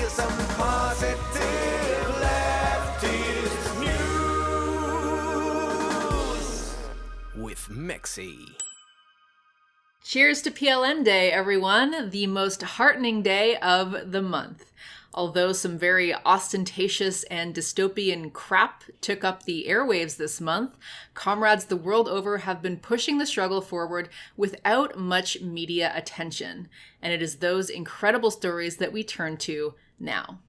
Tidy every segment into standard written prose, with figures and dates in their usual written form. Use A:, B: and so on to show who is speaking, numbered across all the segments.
A: Some positive leftist news with Mexi.
B: Cheers to PLN Day, everyone, the most heartening day of the month. Although some very ostentatious and dystopian crap took up the airwaves this month, comrades the world over have been pushing the struggle forward without much media attention. And it is those incredible stories that we turn to now.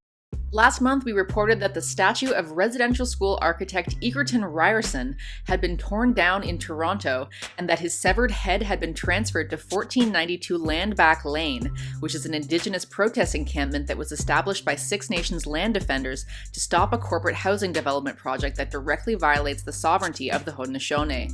B: Last month, we reported that the statue of residential school architect Egerton Ryerson had been torn down in Toronto and that his severed head had been transferred to 1492 Landback Lane, which is an Indigenous protest encampment that was established by Six Nations land defenders to stop a corporate housing development project that directly violates the sovereignty of the Haudenosaunee.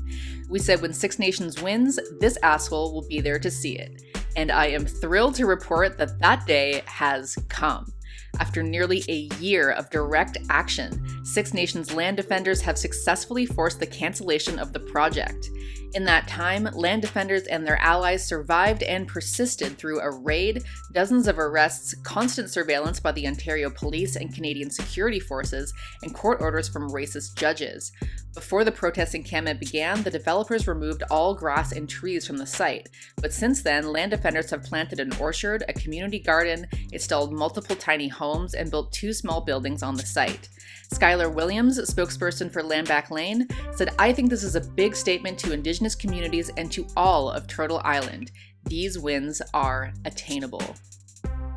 B: We said when Six Nations wins, this asshole will be there to see it. And I am thrilled to report that that day has come. After nearly a year of direct action, Six Nations land defenders have successfully forced the cancellation of the project. In that time, land defenders and their allies survived and persisted through a raid, dozens of arrests, constant surveillance by the Ontario Police and Canadian security forces, and court orders from racist judges. Before the protest encampment began, the developers removed all grass and trees from the site. But since then, land defenders have planted an orchard, a community garden, installed multiple tiny homes, and built 2 small buildings on the site. Skylar Williams, spokesperson for Landback Lane, said, "I think this is a big statement to Indigenous communities and to all of Turtle Island. These wins are attainable."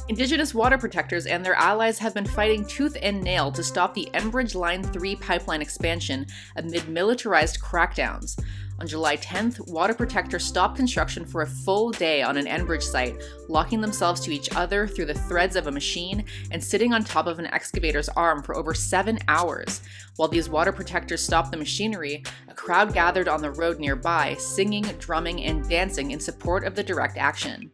B: Indigenous water protectors and their allies have been fighting tooth and nail to stop the Enbridge Line 3 pipeline expansion amid militarized crackdowns. On July 10th, water protectors stopped construction for a full day on an Enbridge site, locking themselves to each other through the threads of a machine and sitting on top of an excavator's arm for over 7 hours. While these water protectors stopped the machinery, a crowd gathered on the road nearby, singing, drumming, and dancing in support of the direct action.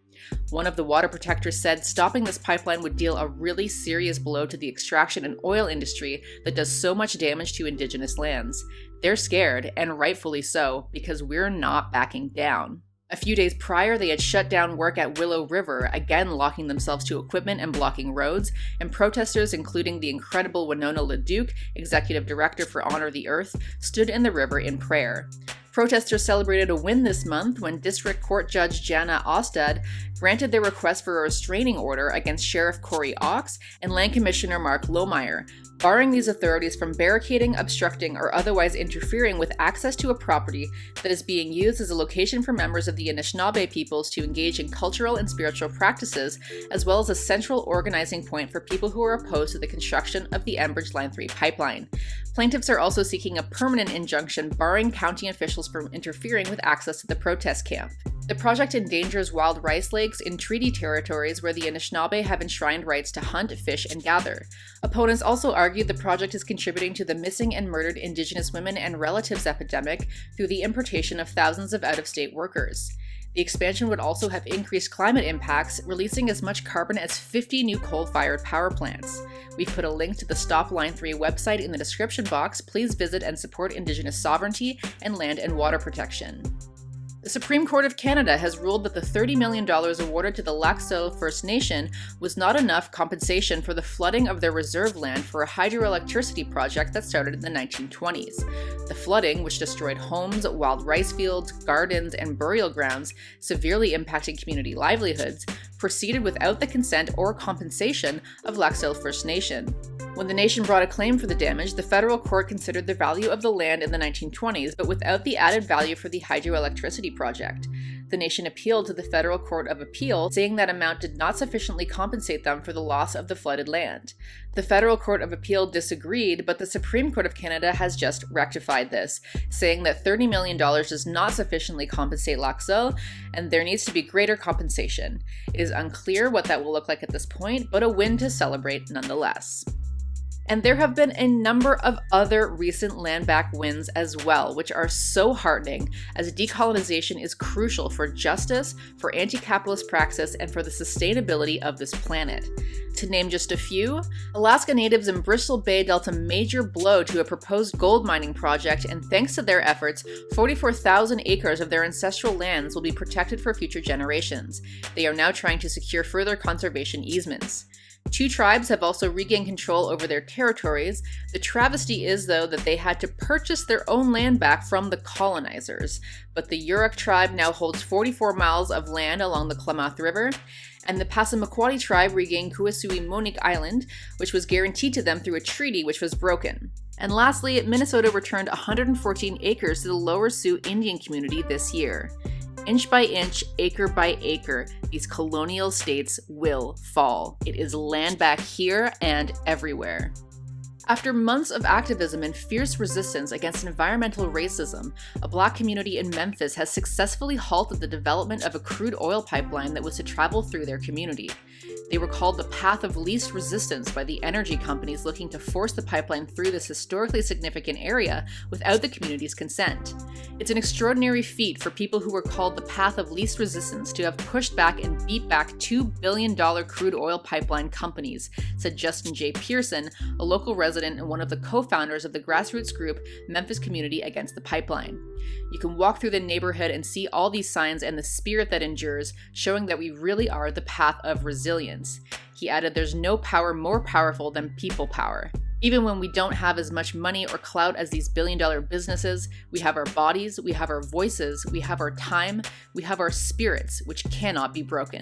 B: One of the water protectors said stopping this pipeline would deal a really serious blow to the extraction and oil industry that does so much damage to Indigenous lands. They're scared, and rightfully so, because we're not backing down. A few days prior, they had shut down work at Willow River, again locking themselves to equipment and blocking roads, and protesters, including the incredible Winona LeDuc, executive director for Honor the Earth, stood in the river in prayer. Protesters celebrated a win this month when District Court Judge Jana Ostad granted their request for a restraining order against Sheriff Corey Ox and Land Commissioner Mark Lohmeyer, barring these authorities from barricading, obstructing, or otherwise interfering with access to a property that is being used as a location for members of the Anishinaabe peoples to engage in cultural and spiritual practices, as well as a central organizing point for people who are opposed to the construction of the Enbridge Line 3 pipeline. Plaintiffs are also seeking a permanent injunction barring county officials from interfering with access to the protest camp. The project endangers wild rice lakes in treaty territories where the Anishinaabe have enshrined rights to hunt, fish, and gather. Opponents also argued the project is contributing to the missing and murdered Indigenous women and relatives epidemic through the importation of thousands of out-of-state workers. The expansion would also have increased climate impacts, releasing as much carbon as 50 new coal-fired power plants. We've put a link to the Stop Line 3 website in the description box. Please visit and support Indigenous sovereignty and land and water protection. The Supreme Court of Canada has ruled that the $30 million awarded to the Lac Seul First Nation was not enough compensation for the flooding of their reserve land for a hydroelectricity project that started in the 1920s. The flooding, which destroyed homes, wild rice fields, gardens, and burial grounds, severely impacting community livelihoods, proceeded without the consent or compensation of Lac Seul First Nation. When the nation brought a claim for the damage, the federal court considered the value of the land in the 1920s, but without the added value for the hydroelectricity project. The nation appealed to the Federal Court of Appeal, saying that amount did not sufficiently compensate them for the loss of the flooded land. The Federal Court of Appeal disagreed, but the Supreme Court of Canada has just rectified this, saying that $30 million does not sufficiently compensate Lac Seul, and there needs to be greater compensation. It is unclear what that will look like at this point, but a win to celebrate nonetheless. And there have been a number of other recent land back wins as well, which are so heartening, as decolonization is crucial for justice, for anti-capitalist praxis, and for the sustainability of this planet. To name just a few, Alaska Natives in Bristol Bay dealt a major blow to a proposed gold mining project, and thanks to their efforts, 44,000 acres of their ancestral lands will be protected for future generations. They are now trying to secure further conservation easements. 2 tribes have also regained control over their territories. The travesty is, though, that they had to purchase their own land back from the colonizers. But the Yurok tribe now holds 44 miles of land along the Klamath River, and the Passamaquoddy tribe regained Kuasui-Monique Island, which was guaranteed to them through a treaty which was broken. And lastly, Minnesota returned 114 acres to the Lower Sioux Indian community this year. Inch by inch, acre by acre, these colonial states will fall. It is land back here and everywhere. After months of activism and fierce resistance against environmental racism, a Black community in Memphis has successfully halted the development of a crude oil pipeline that was to travel through their community. They were called the path of least resistance by the energy companies looking to force the pipeline through this historically significant area without the community's consent. It's an extraordinary feat for people who were called the path of least resistance to have pushed back and beat back $2 billion crude oil pipeline companies, said Justin J. Pearson, a local resident and one of the co-founders of the grassroots group Memphis Community Against the Pipeline. You can walk through the neighborhood and see all these signs and the spirit that endures, showing that we really are the path of resilience. He added, "There's no power more powerful than people power. Even when we don't have as much money or clout as these billion-dollar businesses, we have our bodies, we have our voices, we have our time, we have our spirits, which cannot be broken."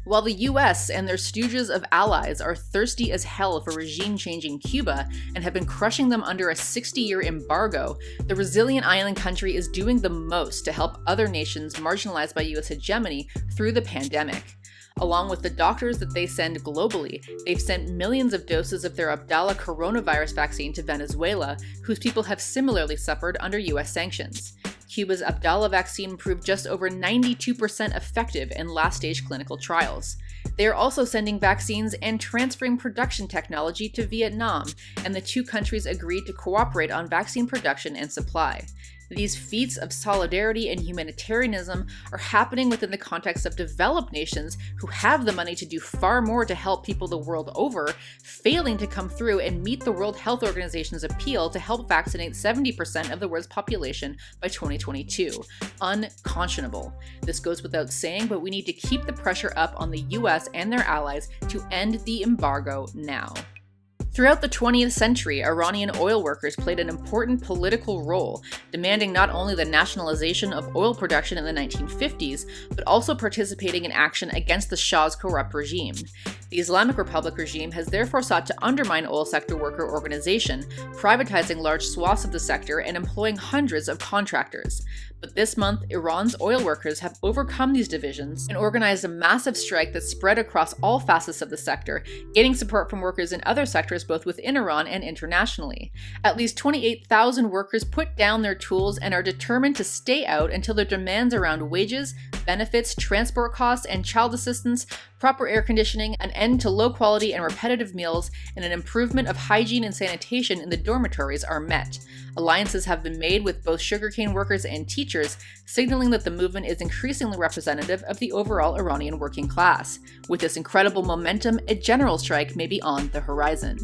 B: While the US and their stooges of allies are thirsty as hell for regime change in Cuba and have been crushing them under a 60-year embargo, the resilient island country is doing the most to help other nations marginalized by US hegemony through the pandemic. Along with the doctors that they send globally, they've sent millions of doses of their Abdala coronavirus vaccine to Venezuela, whose people have similarly suffered under US sanctions. Cuba's Abdala vaccine proved just over 92% effective in last-stage clinical trials. They are also sending vaccines and transferring production technology to Vietnam, and the 2 countries agreed to cooperate on vaccine production and supply. These feats of solidarity and humanitarianism are happening within the context of developed nations who have the money to do far more to help people the world over, failing to come through and meet the World Health Organization's appeal to help vaccinate 70% of the world's population by 2022. Unconscionable. This goes without saying, but we need to keep the pressure up on the US and their allies to end the embargo now. Throughout the 20th century, Iranian oil workers played an important political role, demanding not only the nationalization of oil production in the 1950s, but also participating in action against the Shah's corrupt regime. The Islamic Republic regime has therefore sought to undermine oil sector worker organization, privatizing large swaths of the sector and employing hundreds of contractors. But this month, Iran's oil workers have overcome these divisions and organized a massive strike that spread across all facets of the sector, gaining support from workers in other sectors both within Iran and internationally. At least 28,000 workers put down their tools and are determined to stay out until their demands around wages, benefits, transport costs, and child assistance, proper air conditioning, an end to low-quality and repetitive meals, and an improvement of hygiene and sanitation in the dormitories are met. Alliances have been made with both sugarcane workers and teachers, signaling that the movement is increasingly representative of the overall Iranian working class. With this incredible momentum, a general strike may be on the horizon.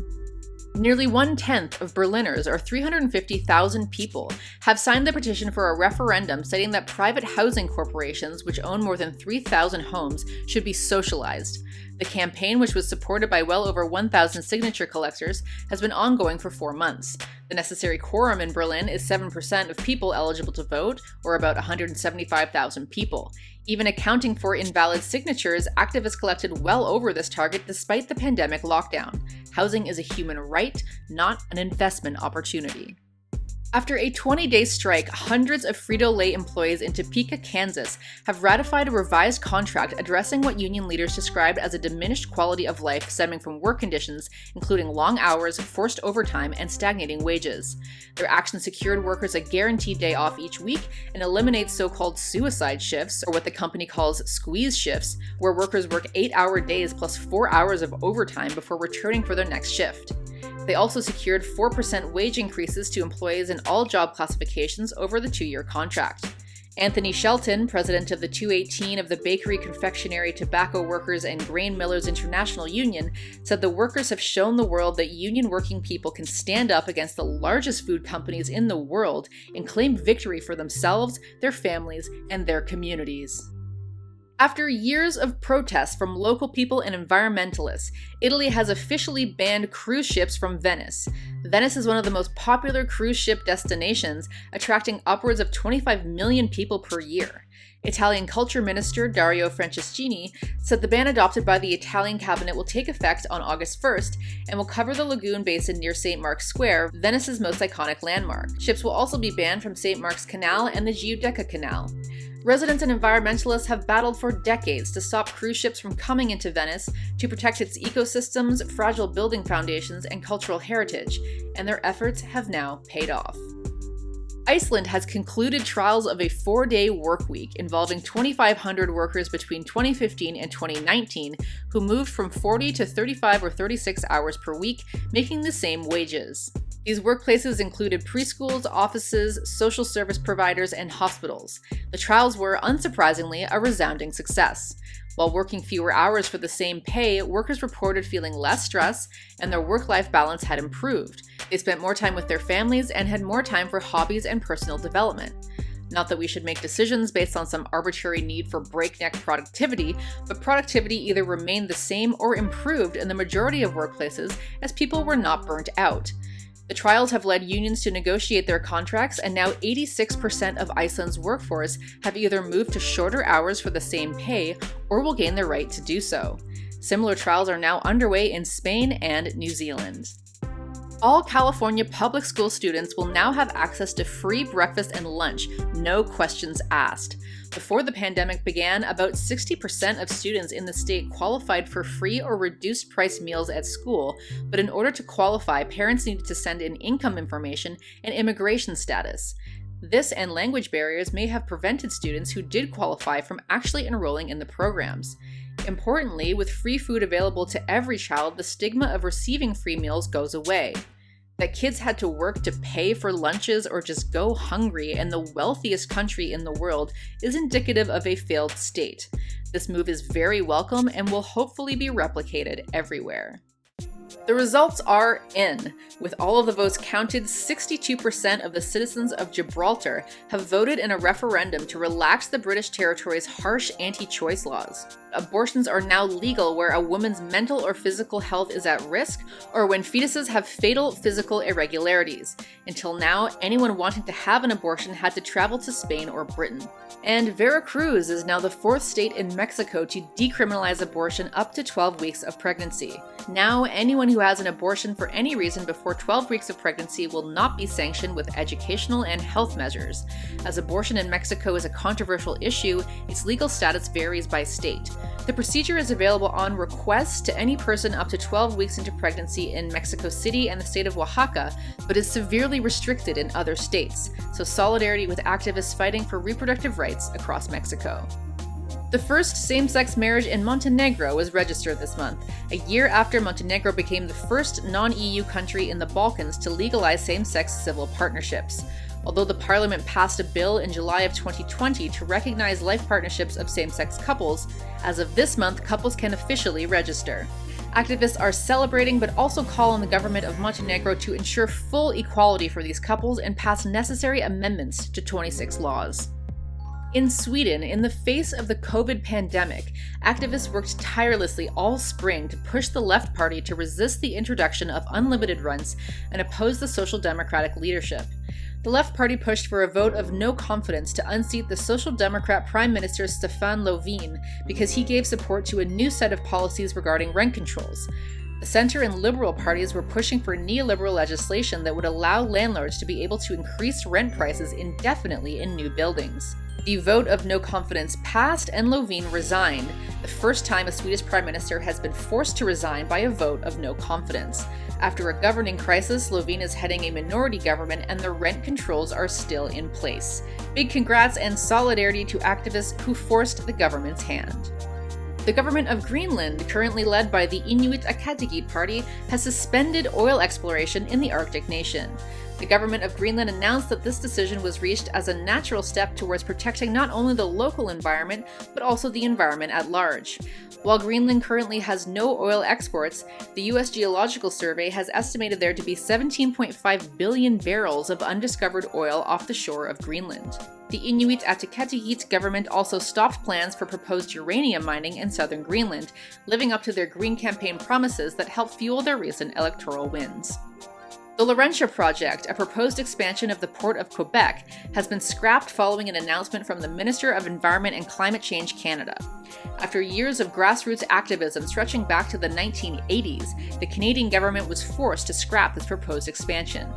B: Nearly 1/10 of Berliners, or 350,000 people, have signed the petition for a referendum stating that private housing corporations, which own more than 3,000 homes, should be socialized. The campaign, which was supported by well over 1,000 signature collectors, has been ongoing for 4 months. The necessary quorum in Berlin is 7% of people eligible to vote, or about 175,000 people. Even accounting for invalid signatures, activists collected well over this target despite the pandemic lockdown. Housing is a human right, not an investment opportunity. After a 20-day strike, hundreds of Frito-Lay employees in Topeka, Kansas, have ratified a revised contract addressing what union leaders described as a diminished quality of life stemming from work conditions, including long hours, forced overtime, and stagnating wages. Their action secured workers a guaranteed day off each week and eliminates so-called suicide shifts, or what the company calls squeeze shifts, where workers work 8-hour days plus 4 hours of overtime before returning for their next shift. They also secured 4% wage increases to employees in all job classifications over the 2-year contract. Anthony Shelton, president of the 218 of the Bakery, Confectionery, Tobacco Workers and Grain Millers International Union, said the workers have shown the world that union working people can stand up against the largest food companies in the world and claim victory for themselves, their families, and their communities. After years of protests from local people and environmentalists, Italy has officially banned cruise ships from Venice. Venice is one of the most popular cruise ship destinations, attracting upwards of 25 million people per year. Italian Culture Minister Dario Franceschini said the ban adopted by the Italian cabinet will take effect on August 1st and will cover the lagoon basin near St. Mark's Square, Venice's most iconic landmark. Ships will also be banned from St. Mark's Canal and the Giudecca Canal. Residents and environmentalists have battled for decades to stop cruise ships from coming into Venice to protect its ecosystems, fragile building foundations, and cultural heritage, and their efforts have now paid off. Iceland has concluded trials of a 4-day work week involving 2,500 workers between 2015 and 2019 who moved from 40 to 35 or 36 hours per week, making the same wages. These workplaces included preschools, offices, social service providers, and hospitals. The trials were, unsurprisingly, a resounding success. While working fewer hours for the same pay, workers reported feeling less stress, and their work-life balance had improved. They spent more time with their families and had more time for hobbies and personal development. Not that we should make decisions based on some arbitrary need for breakneck productivity, but productivity either remained the same or improved in the majority of workplaces as people were not burnt out. The trials have led unions to negotiate their contracts, and now 86% of Iceland's workforce have either moved to shorter hours for the same pay or will gain the right to do so. Similar trials are now underway in Spain and New Zealand. All California public school students will now have access to free breakfast and lunch, no questions asked. Before the pandemic began, about 60% of students in the state qualified for free or reduced price meals at school, but in order to qualify, parents needed to send in income information and immigration status. This and language barriers may have prevented students who did qualify from actually enrolling in the programs. Importantly, with free food available to every child, the stigma of receiving free meals goes away. That kids had to work to pay for lunches or just go hungry in the wealthiest country in the world is indicative of a failed state. This move is very welcome and will hopefully be replicated everywhere. The results are in. With all of the votes counted, 62% of the citizens of Gibraltar have voted in a referendum to relax the British territory's harsh anti-choice laws. Abortions are now legal where a woman's mental or physical health is at risk, or when fetuses have fatal physical irregularities. Until now, anyone wanting to have an abortion had to travel to Spain or Britain. And Veracruz is now the 4th state in Mexico to decriminalize abortion up to 12 weeks of pregnancy. Now, anyone who has an abortion for any reason before 12 weeks of pregnancy will not be sanctioned with educational and health measures. As abortion in Mexico is a controversial issue, its legal status varies by state. The procedure is available on request to any person up to 12 weeks into pregnancy in Mexico City and the state of Oaxaca, but is severely restricted in other states, so solidarity with activists fighting for reproductive rights across Mexico. The first same-sex marriage in Montenegro was registered this month, a year after Montenegro became the first non-EU country in the Balkans to legalize same-sex civil partnerships. Although the parliament passed a bill in July of 2020 to recognize life partnerships of same-sex couples, as of this month, couples can officially register. Activists are celebrating but also call on the government of Montenegro to ensure full equality for these couples and pass necessary amendments to 26 laws. In Sweden, in the face of the COVID pandemic, activists worked tirelessly all spring to push the Left Party to resist the introduction of unlimited rents and oppose the Social Democratic leadership. The Left Party pushed for a vote of no confidence to unseat the Social Democrat Prime Minister Stefan Löfven because he gave support to a new set of policies regarding rent controls. The Centre and Liberal parties were pushing for neoliberal legislation that would allow landlords to be able to increase rent prices indefinitely in new buildings. The vote of no confidence passed and Löfven resigned, the first time a Swedish prime minister has been forced to resign by a vote of no confidence. After a governing crisis, Löfven is heading a minority government and the rent controls are still in place. Big congrats and solidarity to activists who forced the government's hand. The government of Greenland, currently led by the Inuit Akatigit Party, has suspended oil exploration in the Arctic nation. The government of Greenland announced that this decision was reached as a natural step towards protecting not only the local environment, but also the environment at large. While Greenland currently has no oil exports, the U.S. Geological Survey has estimated there to be 17.5 billion barrels of undiscovered oil off the shore of Greenland. The Inuit Ataqatigiit government also stopped plans for proposed uranium mining in southern Greenland, living up to their Green Campaign promises that helped fuel their recent electoral wins. The Laurentia project, a proposed expansion of the port of Quebec, has been scrapped following an announcement from the Minister of Environment and Climate Change Canada. After years of grassroots activism stretching back to the 1980s, the Canadian government was forced to scrap this proposed expansion.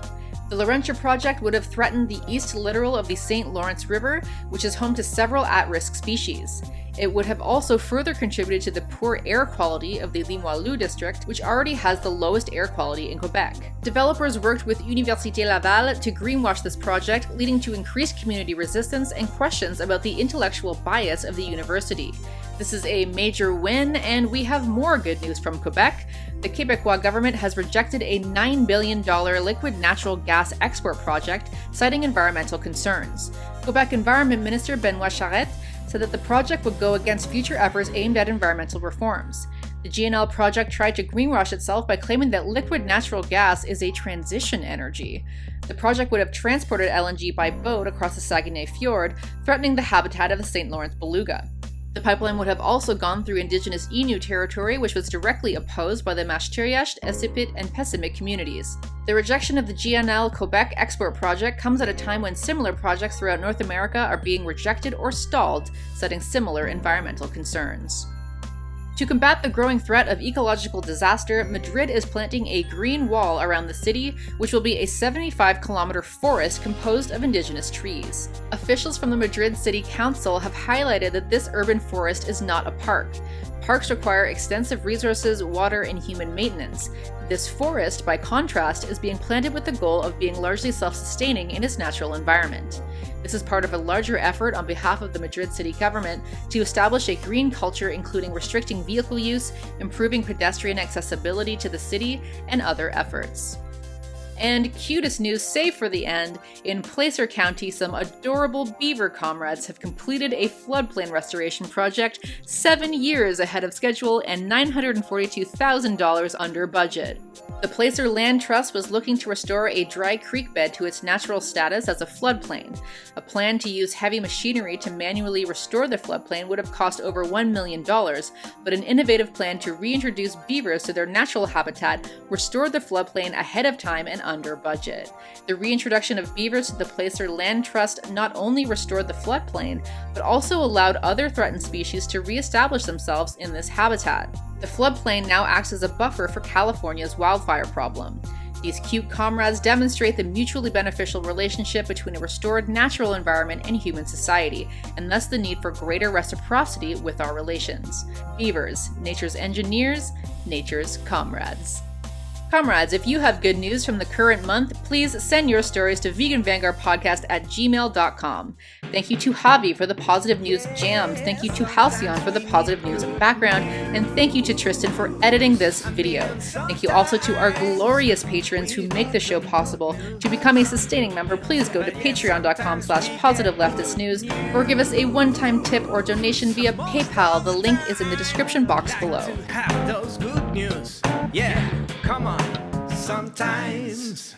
B: The Laurentia project would have threatened the east littoral of the St. Lawrence River, which is home to several at-risk species. It would have also further contributed to the poor air quality of the Limoilou district, which already has the lowest air quality in Quebec. Developers worked with Université Laval to greenwash this project, leading to increased community resistance and questions about the intellectual bias of the university. This is a major win, and we have more good news from Quebec. The Quebecois government has rejected a $9 billion liquid natural gas export project, citing environmental concerns. Quebec Environment Minister Benoit Charette said that the project would go against future efforts aimed at environmental reforms. The GNL project tried to greenwash itself by claiming that liquid natural gas is a transition energy. The project would have transported LNG by boat across the Saguenay Fjord, threatening the habitat of the St. Lawrence beluga. The pipeline would have also gone through Indigenous Innu territory, which was directly opposed by the Mashtiriasht, Esipit, and Pessimit communities. The rejection of the GNL Quebec export project comes at a time when similar projects throughout North America are being rejected or stalled, citing similar environmental concerns. To combat the growing threat of ecological disaster, Madrid is planting a green wall around the city, which will be a 75-kilometer forest composed of indigenous trees. Officials from the Madrid City Council have highlighted that this urban forest is not a park. Parks require extensive resources, water, and human maintenance. This forest, by contrast, is being planted with the goal of being largely self-sustaining in its natural environment. This is part of a larger effort on behalf of the Madrid city government to establish a green culture, including restricting vehicle use, improving pedestrian accessibility to the city, and other efforts. And cutest news saved for the end, in Placer County, some adorable beaver comrades have completed a floodplain restoration project 7 years ahead of schedule and $942,000 under budget. The Placer Land Trust was looking to restore a dry creek bed to its natural status as a floodplain. A plan to use heavy machinery to manually restore the floodplain would have cost over $1 million, but an innovative plan to reintroduce beavers to their natural habitat restored the floodplain ahead of time and under budget. The reintroduction of beavers to the Placer Land Trust not only restored the floodplain, but also allowed other threatened species to reestablish themselves in this habitat. The floodplain now acts as a buffer for California's wildfire problem. These cute comrades demonstrate the mutually beneficial relationship between a restored natural environment and human society, and thus the need for greater reciprocity with our relations. Beavers, nature's engineers, nature's comrades. Comrades, if you have good news from the current month, please send your stories to veganvanguardpodcast@gmail.com. Thank you to Javi for the positive news jams. Thank you to Halcyon for the positive news background. And thank you to Tristan for editing this video. Thank you also to our glorious patrons who make the show possible. To become a sustaining member, please go to patreon.com/positiveleftistnews or give us a one-time tip or donation via PayPal. The link is in the description box below.
A: Have those good news. Yeah, come on. Sometimes